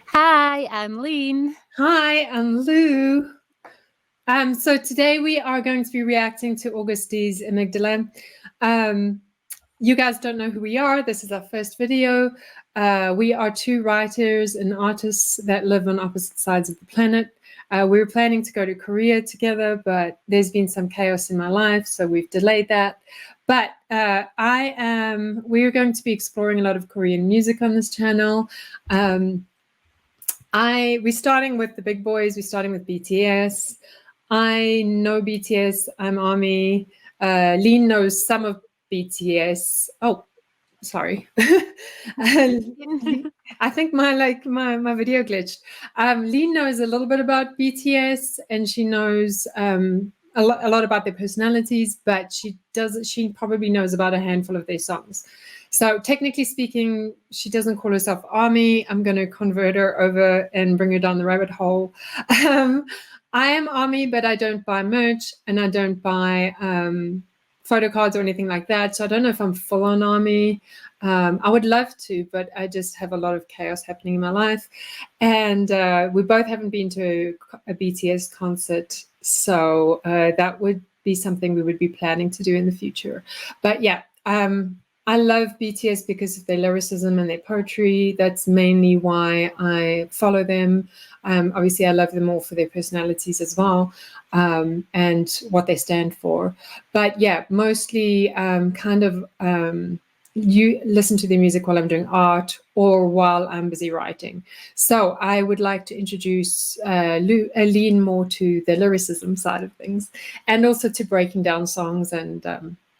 Hi, I'm Lean. Hi, I'm Lou. So today we are going to be reacting to Agust D's Amygdala. You guys don't know who we are. This is our first video. We are two writers and artists that live on opposite sides of the planet. We were planning to go to Korea together, but there's been some chaos in my life, so we've delayed that. But we're going to be exploring a lot of Korean music on this channel. We're starting with the big boys. We're starting with BTS. I know BTS. I'm ARMY. Lean knows some of BTS. Oh, sorry. I think my video glitched. Lean knows a little bit about BTS, and she knows a lot about their personalities, but she probably knows about a handful of their songs. So technically speaking, she doesn't call herself ARMY. I'm going to convert her over and bring her down the rabbit hole. I am ARMY, but I don't buy merch and I don't buy photo cards or anything like that. So I don't know if I'm full on ARMY. I would love to, but I just have a lot of chaos happening in my life. And we both haven't been to a BTS concert. So that would be something we would be planning to do in the future. But yeah, I love BTS because of their lyricism and their poetry. That's mainly why I follow them. Obviously, I love them all for their personalities as well, and what they stand for. But yeah, mostly you listen to their music while I'm doing art or while I'm busy writing. So I would like to introduce Lean more to the lyricism side of things, and also to breaking down songs and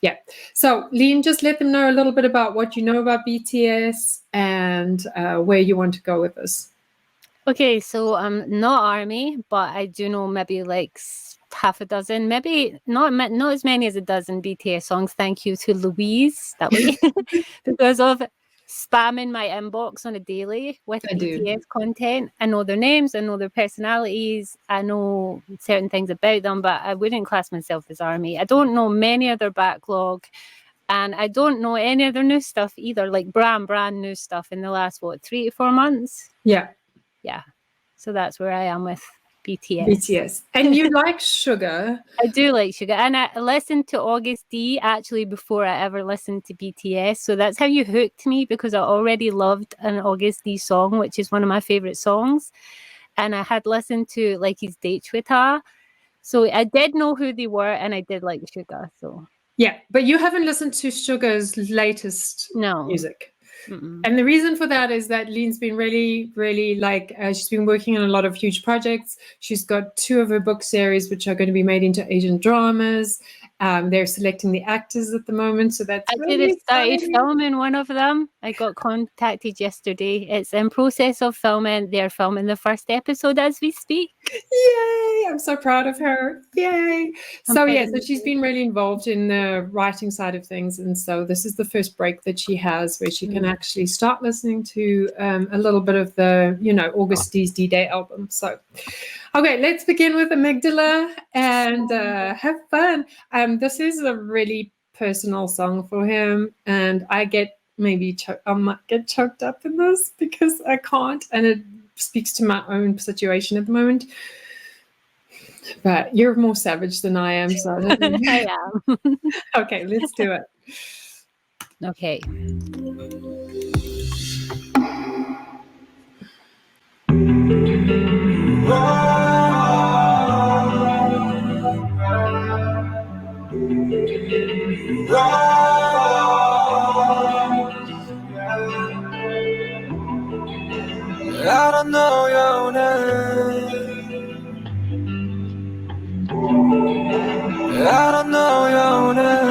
yeah. So Lean, just let them know a little bit about what you know about BTS and where you want to go with this. Okay, so I'm not ARMY, but I do know maybe like half a dozen, maybe not as many as a dozen BTS songs. Thank you to Louise that way because of spamming my inbox on a daily with BTS content. I know their names, I know their personalities, I know certain things about them, but I wouldn't class myself as ARMY. I don't know many of their backlog, and I don't know any of their new stuff either, like brand new stuff in the last 3 to 4 months. Yeah. So that's where I am with BTS. And you like Suga. I do like Suga. And I listened to Agust D actually before I ever listened to BTS. So that's how you hooked me, because I already loved an Agust D song, which is one of my favorite songs. And I had listened to like his Date with Her. So I did know who they were, and I did like Suga. So yeah, but you haven't listened to Suga's latest music. And the reason for that is that Lean's been really, really she's been working on a lot of huge projects. She's got 2 of her book series, which are going to be made into Asian dramas. They're selecting the actors at the moment. So that's I started filming one of them. I got contacted yesterday. It's in process of filming. They're filming the first episode as we speak. Yay! I'm so proud of her. Yay! So she's been really involved in the writing side of things. And so this is the first break that she has where she can actually start listening to a little bit of the, Agust D's D-Day album. So, okay, let's begin with Amygdala and have fun. This is a really personal song for him. And I might get choked up in this because I can't. And it speaks to my own situation at the moment, but you're more savage than I am, so I am. Okay, let's do it. Okay. I don't know your name. I don't know your name.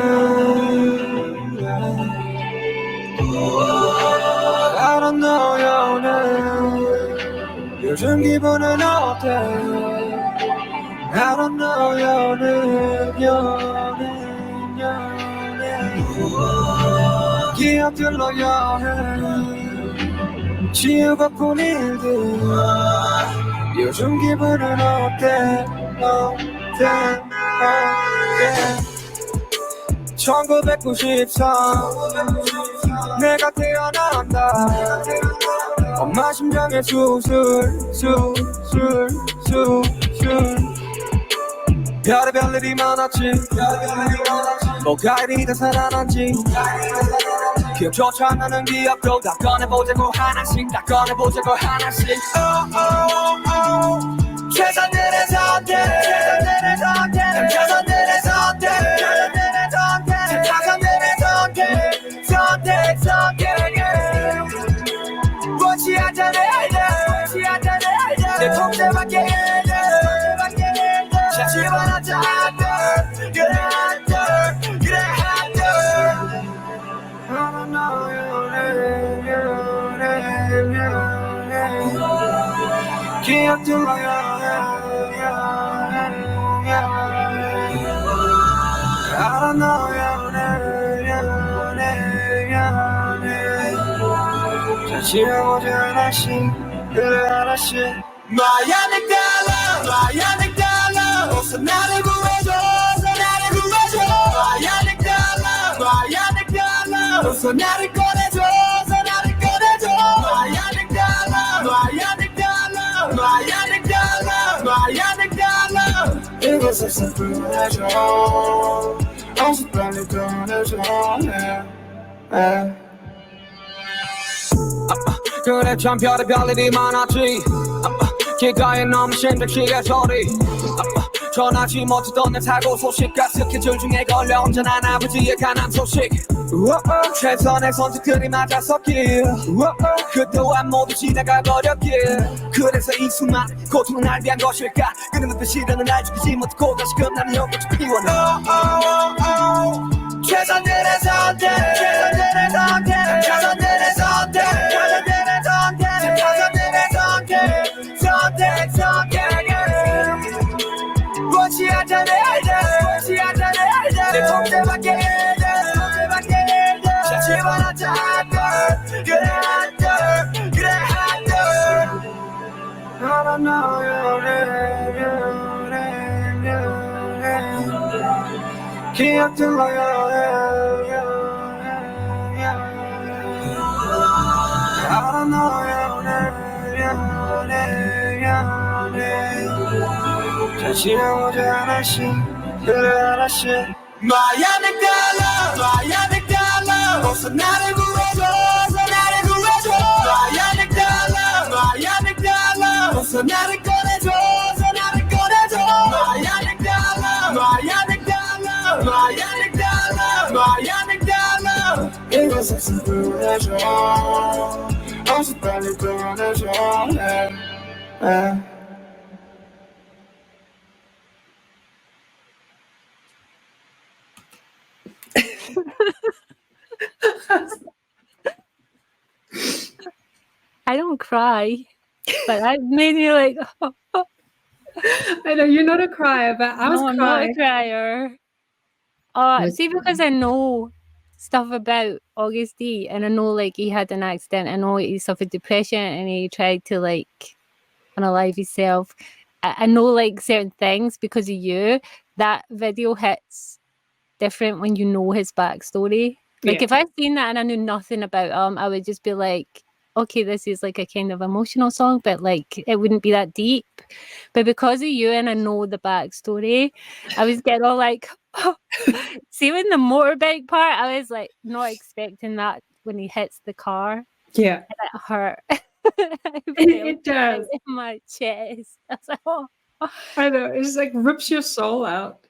I don't know your name. 요즘 기분은 어때? I don't know your name. Your name. 기억들로 여행. 지우고픈 일들 요즘 기분은 어때? 1993 내가 태어난다 엄마 심장에 수술 별의별 일이 많았지 뭐가 이리 다 살아난지 기억조차 안 나는 기억도 다 꺼내보자고 하나씩 최선들의 선택 최선들의 선택 원치 않잖아 내 통제밖에 샤치만 하자 그래 기억들로 지나오지 하나씩 그래 하나씩 My Amygdala 어서 나를 구해줘 My Amygdala 어서 나를 꺼내줘 My Amygdala 이곳에서 구해줘 어서 빨리 꺼내줘 그래 참 별의별 일이 많았지 길가에 너무 심장치게 소리 전하지 못했던 내 사고 소식과 스케줄 중에 걸려 언제나 아버지의 간암 소식 최선의 선택들이 맞았었길 그 또한 모두 지나가 버렸길 그래서 이 수많은 고통은 날 위한 것일까 끊임없는 시련은 날 죽이지 못하고 다시금 나는 영원히 피워내 최선들의 선택 원치 않잖아 내 통제밖에 샤치만 하자 그래 기억들로 지나오지 하나씩 그래 하나씩 My Amygdala 어서 나를 구해줘 My Amygdala 어서 나를 꺼내줘 My Amygdala 이곳에서 구해줘 어서 빨리 꺼내줘 I don't cry, but that made me like, I know you're not a crier, but I was no, I'm not a crying. crier. See, because I know stuff about Agust D, and I know like he had an accident, I know he suffered depression, and he tried to like unalive himself. I know like certain things because of you. That video hits different when you know his backstory. Like if I'd seen that and I knew nothing about him, I would just be like, okay, this is like a kind of emotional song, but like it wouldn't be that deep. But because of you and I know the backstory, I was getting all like, oh. See, when the motorbike part, I was like not expecting that when he hits the car. Yeah, and it hurt. It does in my chest. I was like, oh. I know, it just like rips your soul out.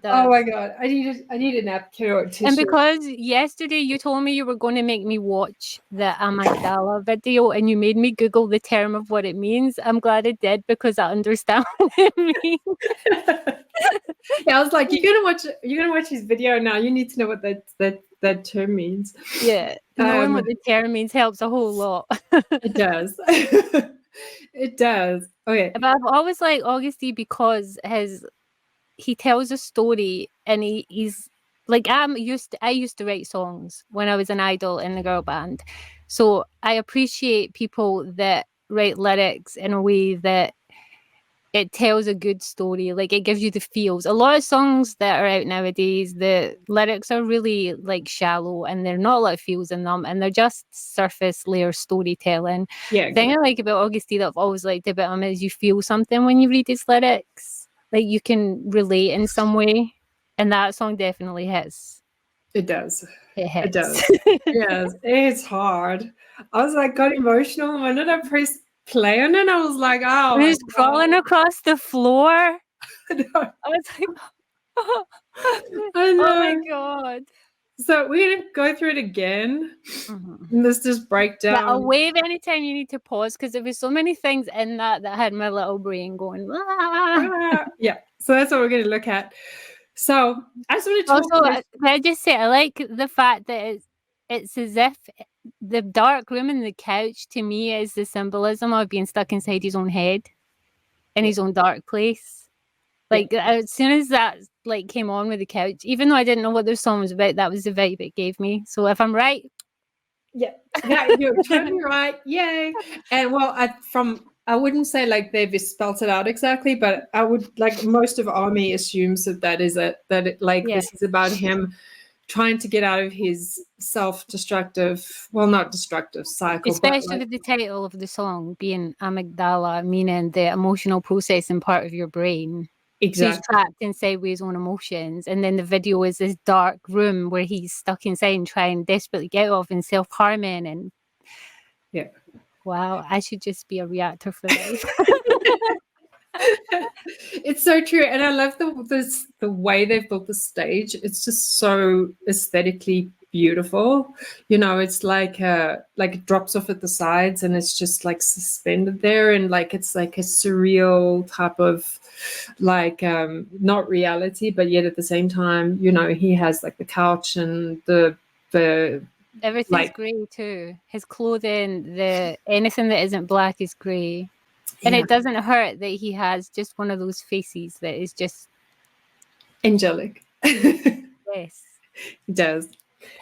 Oh my god, I need a napkin or a tissue. And because yesterday you told me you were going to make me watch the Amygdala video and you made me Google the term of what it means, I'm glad I did because I understand what it means. Yeah, I was like, you're gonna watch his video now. You need to know what that term means. Yeah, knowing what the term means helps a whole lot. It does. It does. Okay, but I've always liked Agust D because he tells a story and he's like, I used to write songs when I was an idol in the girl band. So I appreciate people that write lyrics in a way that it tells a good story. Like, it gives you the feels. A lot of songs that are out nowadays, the lyrics are really like shallow and they're not a lot of feels in them, and they're just surface layer storytelling. Yeah, The thing I like about August D that I've always liked about him is you feel something when you read his lyrics. Like, you can relate in some way, and that song definitely hits. it does. It hits. It does. Yes, it's hard. I was like, got emotional. When did I press play on it? I was like, oh, Who's crawling across the floor? I know. I was like, I oh know. my god. So we're gonna go through it again. Mhm. And let's just break Yeah, I'll down. wave anytime you need to pause, because there was so many things in that had my little brain going. "Ah." Yeah, so that's what we're going to look at. So I just want to talk. Also, can I just say, I like the fact that it's as if the dark room and the couch to me is the symbolism of being stuck inside his own head, in his own dark place. Like, as soon as that like came on with the couch, even though I didn't know what the song was about, that was the vibe it gave me. So if I'm right, Yeah, you're totally right. Yay! And well, I wouldn't say like they've spelt it out exactly, but I would, like, most of Army assumes that is it. That it, like, this is about him trying to get out of his self-destructive, well, not destructive cycle, especially but with the title of the song being Amygdala, meaning the emotional processing part of your brain. So he's trapped inside with his own emotions, and then the video is this dark room where he's stuck inside and trying desperately get off and self-harming. And wow, I should just be a reactor for life. It's so true, and I love the way they've built the stage. It's just so aesthetically beautiful. You know, it's like it drops off at the sides, and it's just like suspended there, and like it's like a surreal type of, like, not reality, but yet at the same time, you know, he has like the couch and the everything's like, grey too. His clothing, anything that isn't black is grey. And it doesn't hurt that he has just one of those faces that is just angelic. Yes, it does.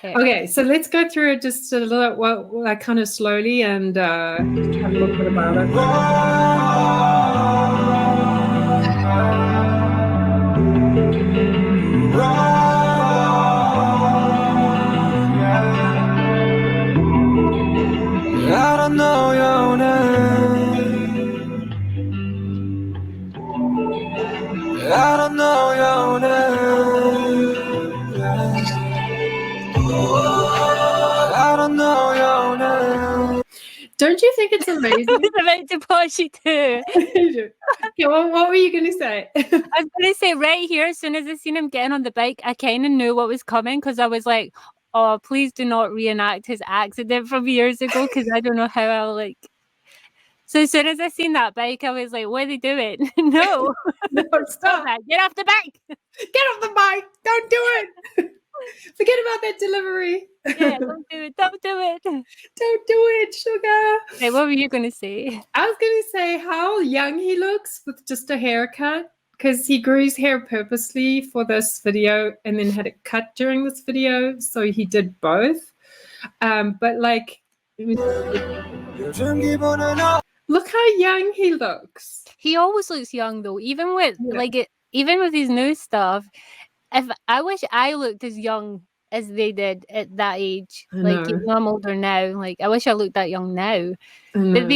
Perfect. Okay, so let's go through it just a little, like, kind of slowly, and have a little bit about it. I don't know your name. I don't know your name. I don't know your name. Don't you think it's amazing? It's about to pause you too. Okay, what were you going to say? I was going to say, right here, as soon as I seen him getting on the bike, I kind of knew what was coming, because I was like, oh, please do not reenact his accident from years ago, because I don't know how I'll like. So as soon as I seen that bike, I was like, what are they doing? No, Stop that. Get off the bike. Get off the bike. Don't do it. Forget about that delivery. Yeah, don't do it. Don't do it. Don't do it, sugar. Hey, what were you going to say? I was going to say how young he looks with just a haircut, because he grew his hair purposely for this video and then had it cut during this video. So he did both. But like, look how young he looks. He always looks young though, even with even with his new stuff. I wish I looked as young as they did at that age. Like, you know, I'm older now. Like, I wish I looked that young now. But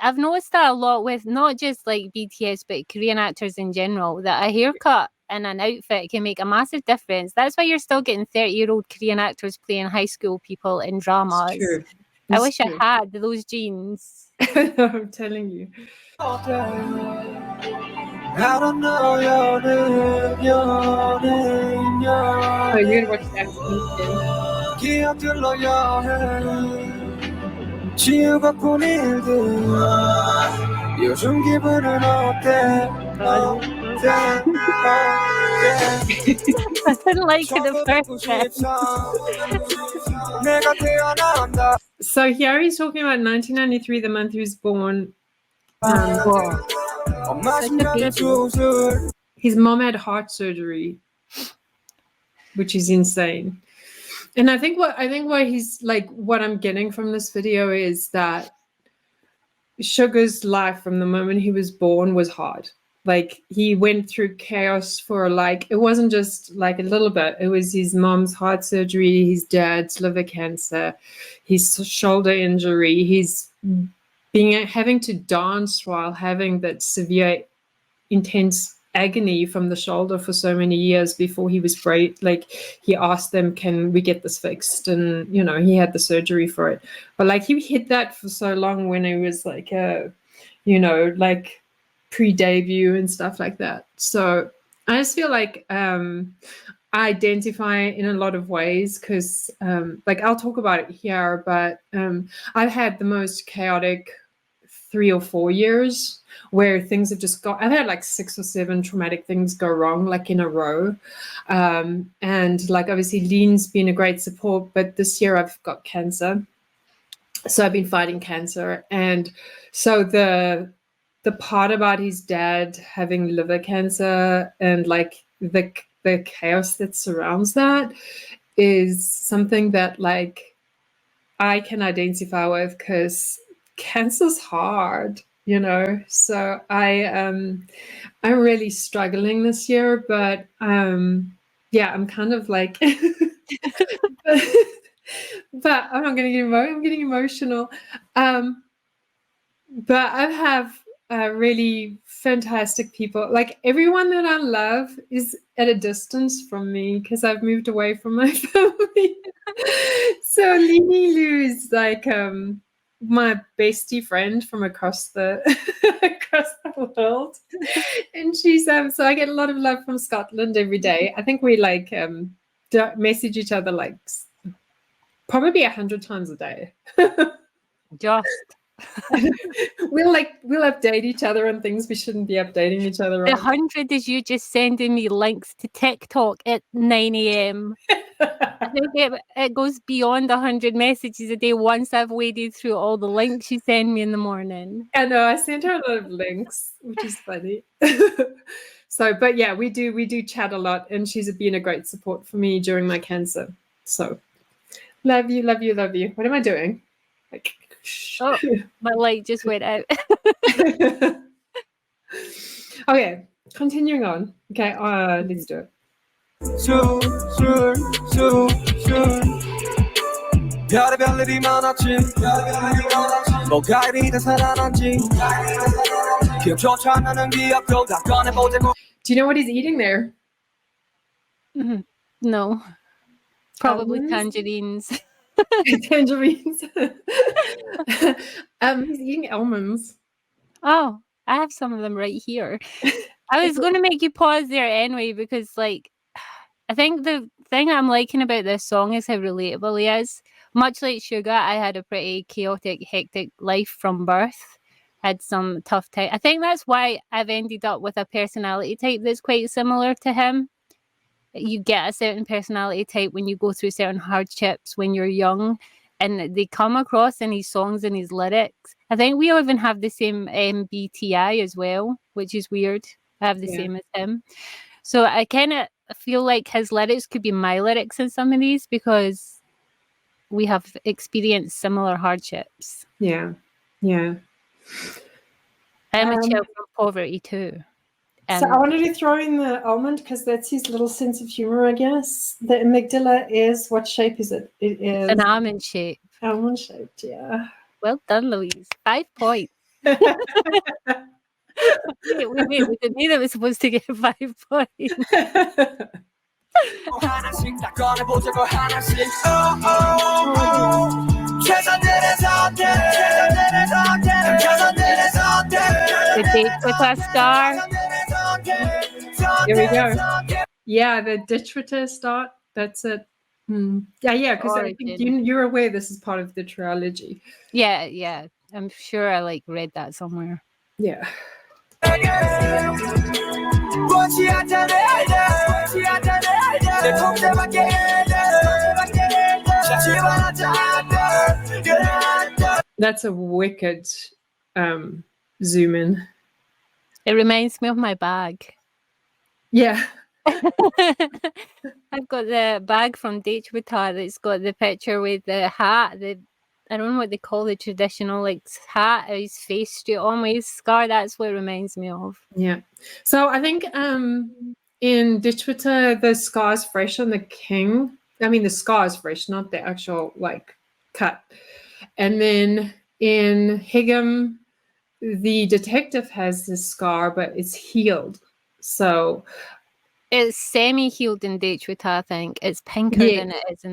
I've noticed that a lot with not just like BTS, but Korean actors in general, that a haircut and an outfit can make a massive difference. That's why you're still getting 30-year-old Korean actors playing high school people in dramas. I wish I had those genes. I'm telling you. I don't know your name, your name, your Oh, you're gonna watch that again. 기억들로 여행 지우고픈 일들 요즘 기분은 어때? I didn't like it at first. 내가 태어난다. So here he's talking about 1993, the month he was born. His mom had heart surgery, which is insane. And I think what he's like, what I'm getting from this video is that Sugar's life from the moment he was born was hard. like he went through chaos for like, it wasn't just like a little bit. It was his mom's heart surgery, his dad's liver cancer, his shoulder injury, his having to dance while having that severe, intense agony from the shoulder for so many years before he was like he asked them, can we get this fixed? And you know, he had the surgery for it, but like he hid that for so long when he was like you know, like pre-debut and stuff like that. So I just feel like I identify in a lot of ways because like I'll talk about it here, but I've had the most chaotic 3 or 4 years where things have just I've had like 6 or 7 traumatic things go wrong like in a row. And like obviously Lean's been a great support, but this year I've got cancer. So I've been fighting cancer. And so the part about his dad having liver cancer and like the chaos that surrounds that is something that like I can identify with because cancer's hard, you know. So I'm really struggling this year, but yeah, I'm kind of like but I'm not I'm getting emotional. But I have really fantastic people. Like everyone that I love is at a distance from me because I've moved away from my family. So Lean and Loo is like my bestie friend from across the across the world, and she's so I get a lot of love from Scotland every day. I think we like message each other like probably 100 times a day. Just we'll update each other on things we shouldn't be updating each other the on. 100 is you just sending me links to TikTok at 9 a.m. I think it goes beyond 100 messages a day once I've waded through all the links you send me in the morning. I know, I sent her a lot of links, which is funny. So, but yeah, we do chat a lot, and she's been a great support for me during my cancer. So, love you, love you, love you. What am I doing? Like, oh, my light just went out. Okay, continuing on. Okay, let's do it. 별의별 일이 많았지 뭐가 이리 다 살아난지 기억조차 나는 기억도 다 꺼내보자고. Do you know what he's eating there? No. Probably Almonds? tangerines. Tangerines. He's eating almonds. Oh, I have some of them right here. I was going to make you pause there anyway because, like, I think the thing I'm liking about this song is how relatable he is. Much like Suga, I had a pretty chaotic, hectic life from birth. Had some tough time. I think that's why I've ended up with a personality type that's quite similar to him. You get a certain personality type when you go through certain hardships when you're young, and they come across in his songs and his lyrics. I think we even have the same MBTI as well, which is weird. I have the same as him. So I kind of feel like his lyrics could be my lyrics in some of these because we have experienced similar hardships. Yeah, yeah. I'm a child from poverty too. So I wanted to throw in the almond because that's his little sense of humor, I guess. The amygdala is, what shape is it? It is an almond shape. Almond shaped, yeah. Well done, Louise. 5 points. Wait, was it me that was supposed to get 5 points? 하나씩 다 꺼내보자고 하나씩 최선들의 선택 최선들의 선택 The date with a star. Here we go. Yeah, the ditch with a start. That's it. Yeah, because I think you're aware this is part of the trilogy. Yeah. I'm sure I like read that somewhere. Yeah. That's a wicked zoom in. It reminds me of my bag. Yeah. I've got the bag from Date with Her that's got the picture with the hat, the I don't know what they call the traditional like hat, his face straight on with his scar. That's what it reminds me of. Yeah. So I think in Ditchwater, the scar's fresh on the king. I mean, the scar's fresh, not the actual like cut. And then in Higham, the detective has the scar, but it's healed. So it's semi-healed in Ditchwater, I think. It's pinker than it is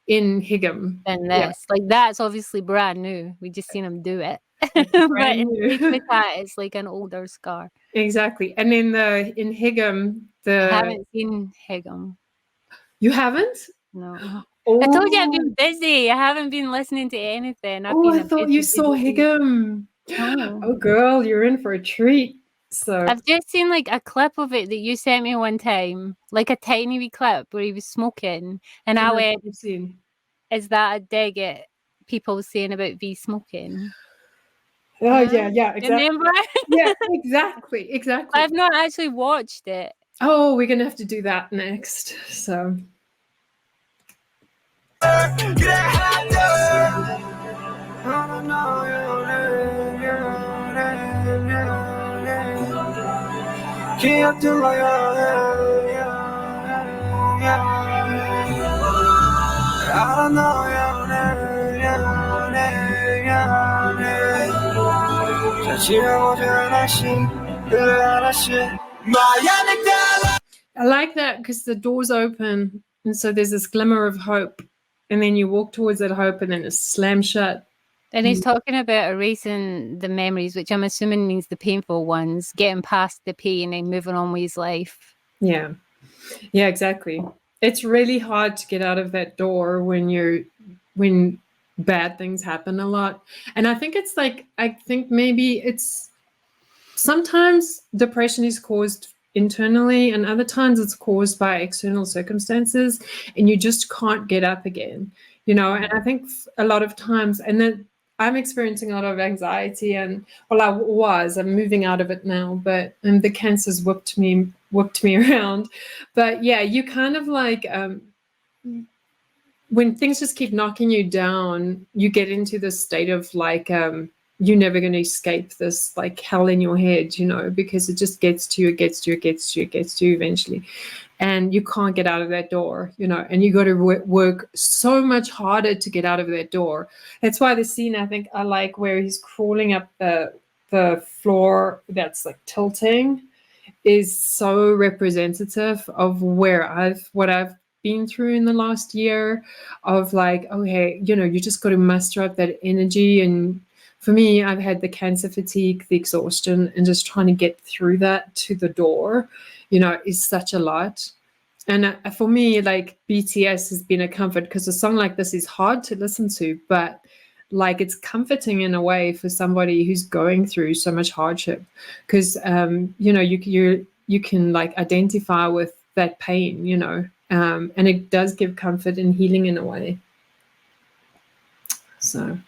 in Higham. Than this. Like that's obviously brand new. We just seen him do it. But in Ditchwater, it's like an older scar. Exactly. And in Higham, I haven't seen Higham. You haven't? No. Oh. I told you I've been busy. I haven't been listening to anything. I thought you saw Higham. Oh, girl, you're in for a treat. So I've just seen like a clip of it that you sent me one time, like a tiny wee clip where he was smoking, and I went, "Is that a dig at people saying about V smoking?" Oh yeah, exactly. Remember? Yeah, exactly. I've not actually watched it. Oh, we're gonna have to do that next. So. I like that because the doors open and so there's this glimmer of hope and then you walk towards that hope and then it's slammed shut. And he's talking about erasing the memories, which I'm assuming means the painful ones, getting past the pain and moving on with his life. Yeah, exactly. It's really hard to get out of that door when bad things happen a lot. And I think maybe it's sometimes depression is caused internally and other times it's caused by external circumstances and you just can't get up again, and I think a lot of times, and then I'm experiencing a lot of anxiety and I'm moving out of it now, but the cancer's whipped me around. But yeah, you kind of like when things just keep knocking you down, you get into this state of like you're never going to escape this like hell in your head, because it just gets to you eventually. And you can't get out of that door, and you got to work so much harder to get out of that door. That's why the scene I think I like where he's crawling up the floor that's like tilting is so representative of what I've been through in the last year of like, oh, hey, you just got to muster up that energy. And for me, I've had the cancer fatigue, the exhaustion, and just trying to get through that to the door, is such a lot. And for me, like BTS has been a comfort because a song like this is hard to listen to, but like it's comforting in a way for somebody who's going through so much hardship because, you can like identify with that pain, and it does give comfort and healing in a way. So.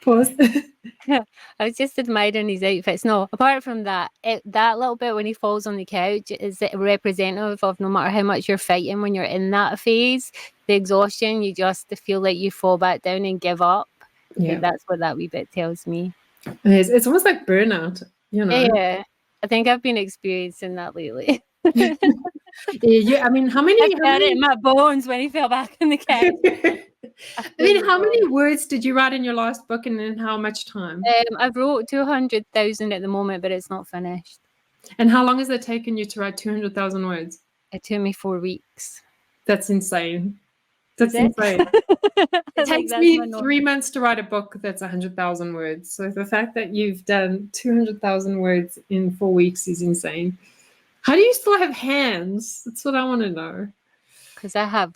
Pause. I was just admiring his outfits. No, apart from that, that little bit when he falls on the couch is representative of no matter how much you're fighting when you're in that phase, the exhaustion, you just feel like you fall back down and give up. Yeah, that's what that wee bit tells me. It's almost like burnout, Yeah, I think I've been experiencing that lately. Yeah, I mean, how many? I got it in my bones when he fell back in the couch. I mean, how many words did you write in your last book and in how much time? I've wrote 200,000 at the moment, but it's not finished. And how long has it taken you to write 200,000 words? It took me 4 weeks. That's insane. That's insane. It takes me 3 months to write a book that's 100,000 words. So the fact that you've done 200,000 words in 4 weeks is insane. How do you still have hands? That's what I want to know. Because I have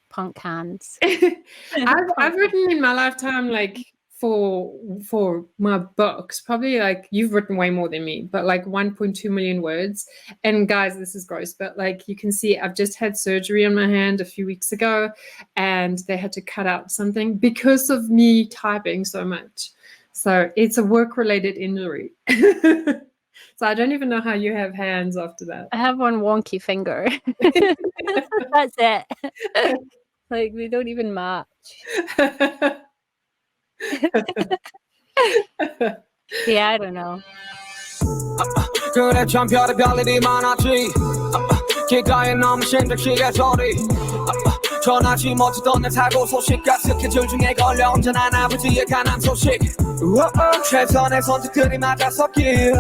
punk hands. I've written in my lifetime like for my books, probably like you've written way more than me, but like 1.2 million words. And guys, this is gross, but like you can see I've just had surgery on my hand a few weeks ago, and they had to cut out something because of me typing so much. So it's a work-related injury. So I don't even know how you have hands after that. I have one wonky finger. That's it. Like, they don't even match. Yeah, I don't know. 그래 참 별의별일이 많았지 길가에 너무 심장치게 소리 전하지 못했던 내 사고 소식 가득해질 중에 걸려 언제나 아버지의 간암 소식 최선의 선택들이 맞아섰길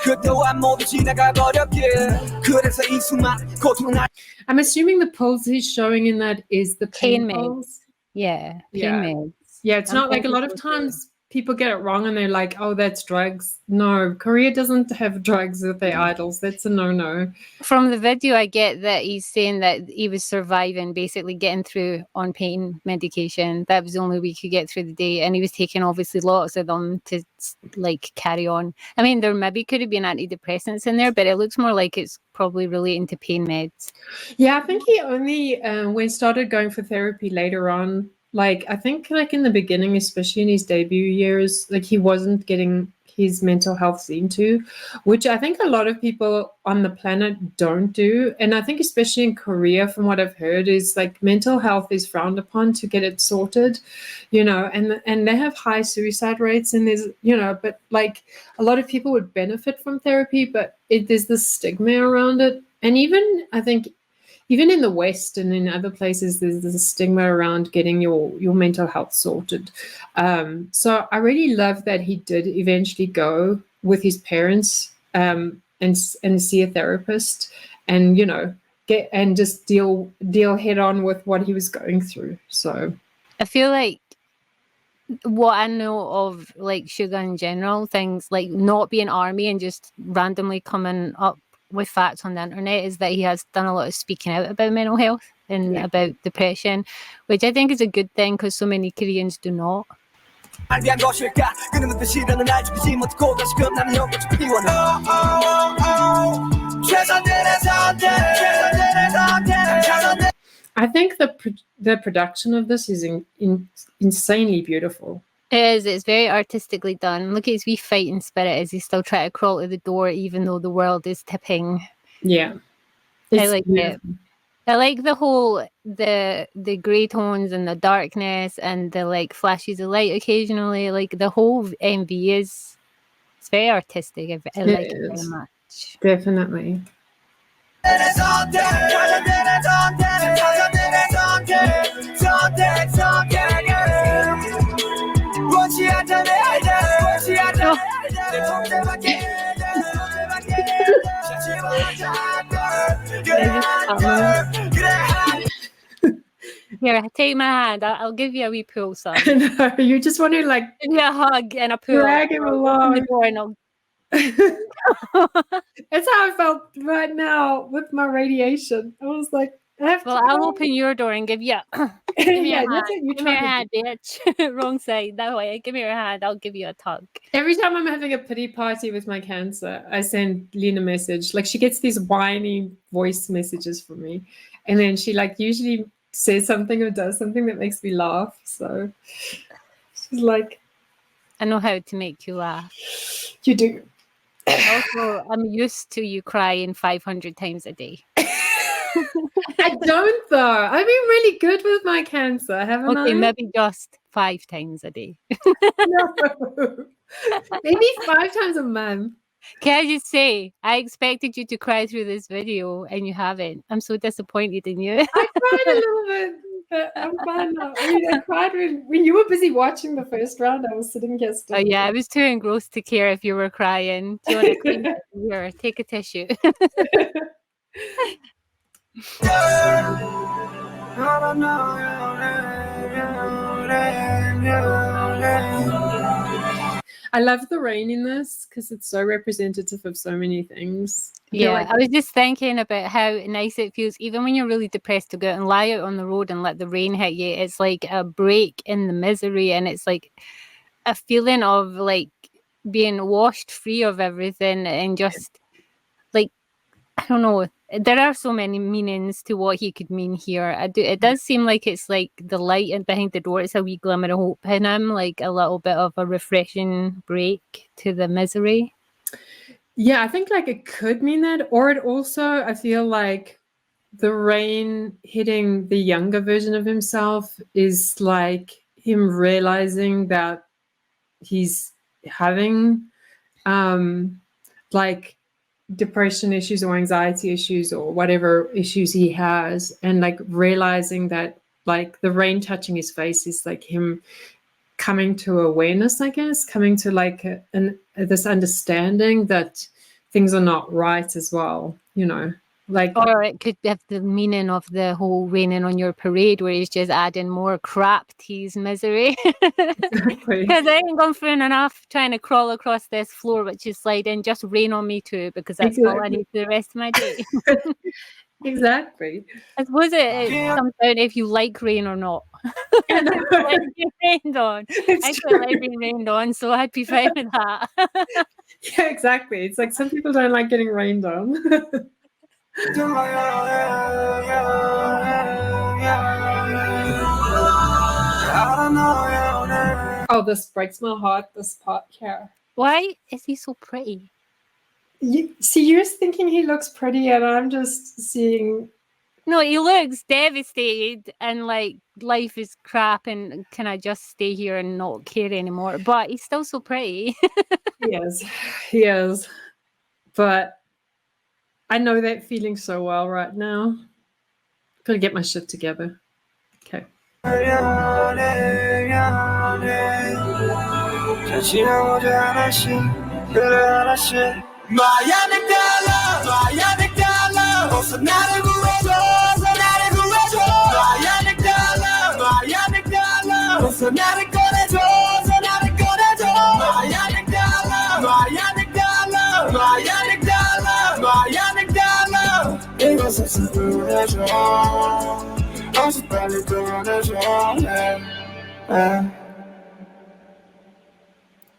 그 또한 모두 지나가 버렸길 그래서 이 수많은 고통을 I'm assuming the pills he's showing in that is the pain pills. Yeah, pain Yeah. meds. Yeah, it's not like a lot of times people get it wrong and they're like, oh, that's drugs. No, Korea doesn't have drugs with their idols. That's a no-no. From the video, I get that he's saying that he was surviving, basically getting through on pain medication. That was the only way he could get through the day. And he was taking, obviously, lots of them to, like, carry on. I mean, there maybe could have been antidepressants in there, but it looks more like it's probably relating to pain meds. Yeah, I think he only started going for therapy later on. Like, I think like in the beginning, especially in his debut years, like he wasn't getting his mental health seen to, which I think a lot of people on the planet don't do. And I think especially in Korea, from what I've heard, is like mental health is frowned upon to get it sorted, you know, and they have high suicide rates, and there's, you know, but like a lot of people would benefit from therapy, but there's this stigma around it. And even, I think, even in the West and in other places, there's a stigma around getting your mental health sorted. So I really love that he did eventually go with his parents and see a therapist, and, you know, get and just deal head on with what he was going through. So I feel like what I know of like Suga in general, things like not being army and just randomly coming up with facts on the internet, is that he has done a lot of speaking out about mental health and about depression, which I think is a good thing because so many Koreans do not. I think the production of this is insanely beautiful. It is. It's very artistically done. Look at his wee fighting spirit as he still try to crawl to the door, even though the world is tipping. Yeah, I like it. I like the whole the grey tones and the darkness and the like flashes of light occasionally. Like the whole MV it's very artistic. I like it very much. Definitely. Here, take my hand. I'll give you a wee pull, son. No, you just want to like give me a hug and a pull. Drag him along. That's how I felt right now with my radiation. I was like, I'll open your door and give you a give me yeah, a hand. give me a hand, bitch. Wrong side. That way. Give me your hand. I'll give you a tug. Every time I'm having a pity party with my cancer, I send Lean a message. Like she gets these whiny voice messages from me. And then she like usually says something or does something that makes me laugh. So she's like, I know how to make you laugh. You do. Also, I'm used to you crying 500 times a day. I don't though. I've been really good with my cancer, haven't I? Okay, maybe just 5 times a day. No. Maybe 5 times a month. Can I just say, I expected you to cry through this video and you haven't. I'm so disappointed in you. I cried a little bit, but I'm fine now. I mean, I cried when you were busy watching the first round. I was sitting here still. Oh yeah, I was too engrossed to care if you were crying. Do you want to clean it? Here, take a tissue. I love the rain in this because it's so representative of so many things. I was just thinking about how nice it feels, even when you're really depressed, to go out and lie out on the road and let the rain hit you. It's like a break in the misery, and it's like a feeling of like being washed free of everything and just like, I don't know. There are so many meanings to what he could mean here. It does seem like it's like the light and behind the door. It's a wee glimmer of hope in him, like a little bit of a refreshing break to the misery. Yeah, I think like it could mean that, or it also, I feel like the rain hitting the younger version of himself is like him realizing that he's having like depression issues or anxiety issues or whatever issues he has, and like realizing that like the rain touching his face is like him coming to awareness, I guess, coming to like this understanding that things are not right as well, you know. Like, or it could have the meaning of the whole raining on your parade, where he's just adding more crap to his misery. exactly. Because I ain't gone through enough trying to crawl across this floor, which is sliding. Just rain on me too, because that's all I need for the rest of my day. Exactly. I suppose it comes down if you like rain or not. Like being rained on. I quite like being rained on, so I'd be fine with that. Yeah, exactly. It's like some people don't like getting rained on. Oh, this breaks my heart, this part here. Why is he so pretty? See, you're thinking he looks pretty, and I'm just seeing. No, he looks devastated and like life is crap and can I just stay here and not care anymore? But he's still so pretty. He is. But I know that feeling so well right now. Gotta get my shit together. Okay. My Amygdala, 어서 나를 구해줘, 어서 나를 구해줘. My Amygdala, 어서 나를 꺼내줘, 어서 나를 꺼내줘. My Amygdala. 이곳에서 구해줘, 어서 빨리 꺼내줘.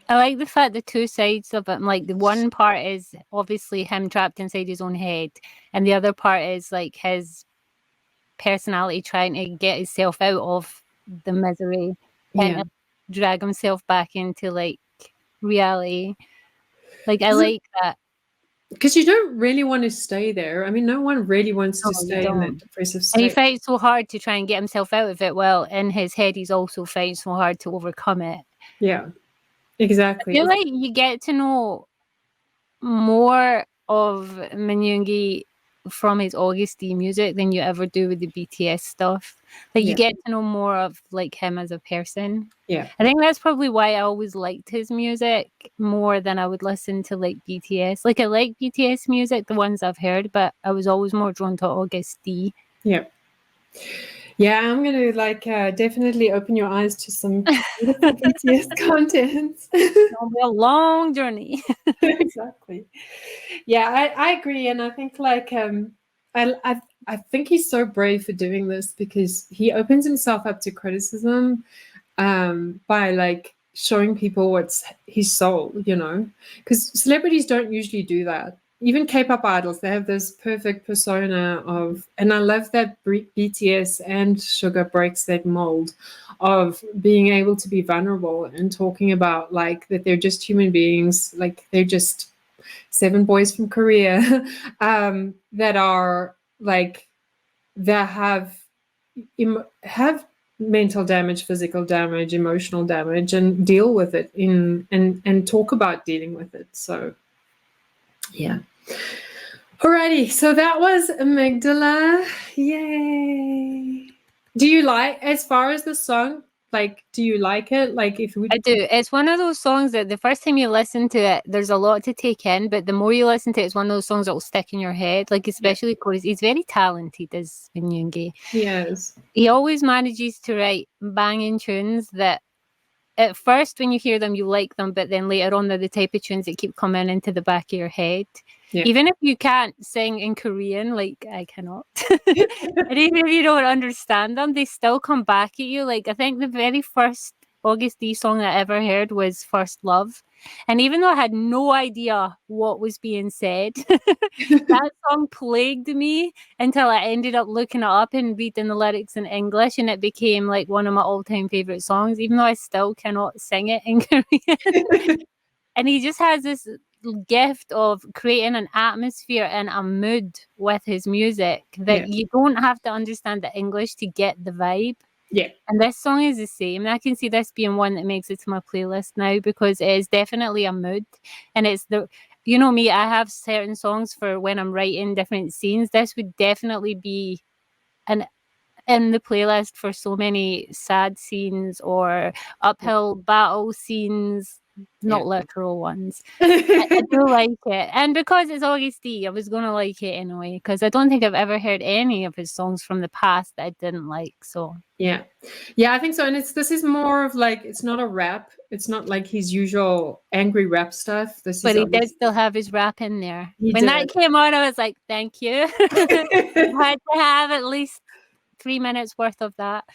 I like the fact the two sides of it. Like the one part is obviously him trapped inside his own head, and the other part is like his personality trying to get himself out of the misery and drag himself back into like reality. Like I like that. Because you don't really want to stay there. I mean, no one really wants to stay in that depressive state. And he fights so hard to try and get himself out of it. Well, in his head, he's also fighting so hard to overcome it. Yeah. Exactly. I feel like you get to know more of Manyungi from his Agust D music than you ever do with the BTS stuff. Like you get to know more of like him as a person. Yeah. I think that's probably why I always liked his music more than I would listen to like BTS. Like I like BTS music, the ones I've heard, but I was always more drawn to Agust D. Yeah. Yeah, I'm going to like definitely open your eyes to some beautiful BTS content. It'll be a long journey. Exactly. Yeah, I agree. And I think like I think he's so brave for doing this because he opens himself up to criticism by like showing people what's his soul, you know, because celebrities don't usually do that. Even K-pop idols, they have this perfect persona of, and I love that BTS and Suga breaks that mold of being able to be vulnerable and talking about like that they're just human beings, like they're just 7 boys from Korea that are like that have mental damage, physical damage, emotional damage, and deal with it and talk about dealing with it. So. Yeah. Alrighty, so that was Amygdala. Yay. Do you like, as far as the song, like, do you like it? Like, if we... I do. It's one of those songs that the first time you listen to it, there's a lot to take in, but the more you listen to it, it's one of those songs that will stick in your head. Like, especially because he's very talented, as Manyungi. Yes. He always manages to write banging tunes that at first, when you hear them, you like them, but then later on, they're the type of tunes that keep coming into the back of your head. Yeah. Even if you can't sing in Korean, like I cannot, and even if you don't understand them, they still come back at you. Like I think the very first August D song I ever heard was First Love. And even though I had no idea what was being said, that song plagued me until I ended up looking it up and reading the lyrics in English, and it became like one of my all-time favorite songs, even though I still cannot sing it in Korean. And he just has this gift of creating an atmosphere and a mood with his music that you don't have to understand the English to get the vibe. Yeah. And this song is the same. And I can see this being one that makes it to my playlist now because it is definitely a mood. And it's you know me, I have certain songs for when I'm writing different scenes. This would definitely be in the playlist for so many sad scenes or uphill battle scenes, not literal ones. I do like it. And because it's August D, I was going to like it anyway, because I don't think I've ever heard any of his songs from the past that I didn't like. So yeah, I think so. And this is more of like, it's not a rap. It's not like his usual angry rap stuff. But he did still have his rap in there. When that came on, I was like, thank you. I had to have at least 3 minutes worth of that.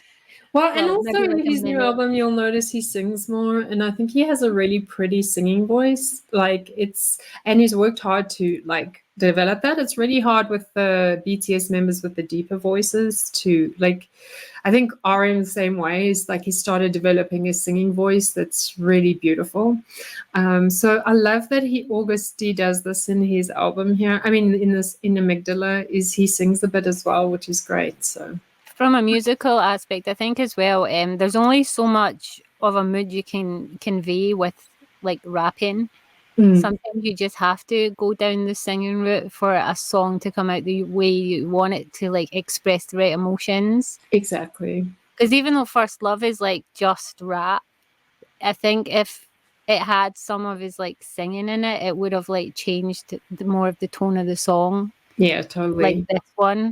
Well, and also in his new album, you'll notice he sings more, and I think he has a really pretty singing voice. And he's worked hard to like develop that. It's really hard with the BTS members with the deeper voices to like. I think RM the same way is like he started developing a singing voice that's really beautiful. So I love that August D does this in his album here. I mean, in Amygdala, he sings a bit as well, which is great. So. From a musical aspect, I think as well, there's only so much of a mood you can convey with like rapping. Sometimes you just have to go down the singing route for a song to come out the way you want it to like express the right emotions. Exactly. Because even though First Love is like just rap, I think if it had some of his like singing in it, it would have like changed more of the tone of the song. Yeah, totally. Like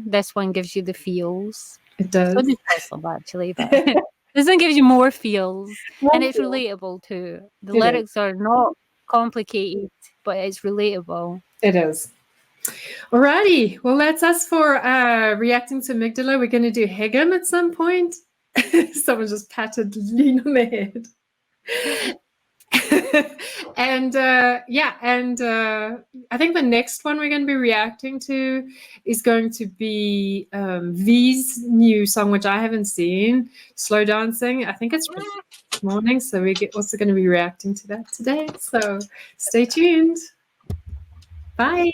this one gives you the feels. It does. So does First Love, actually, but this one gives you more feels, and it's relatable too. The lyrics are not complicated, but it's relatable. It is. Alrighty. Well, that's us for reacting to Amygdala. We're going to do Hegem at some point. Someone just patted Lean on the head. And I think the next one we're going to be reacting to is going to be V's new song, which I haven't seen, Slow Dancing. I think it's this morning, so we're also going to be reacting to that today. So stay tuned. Bye.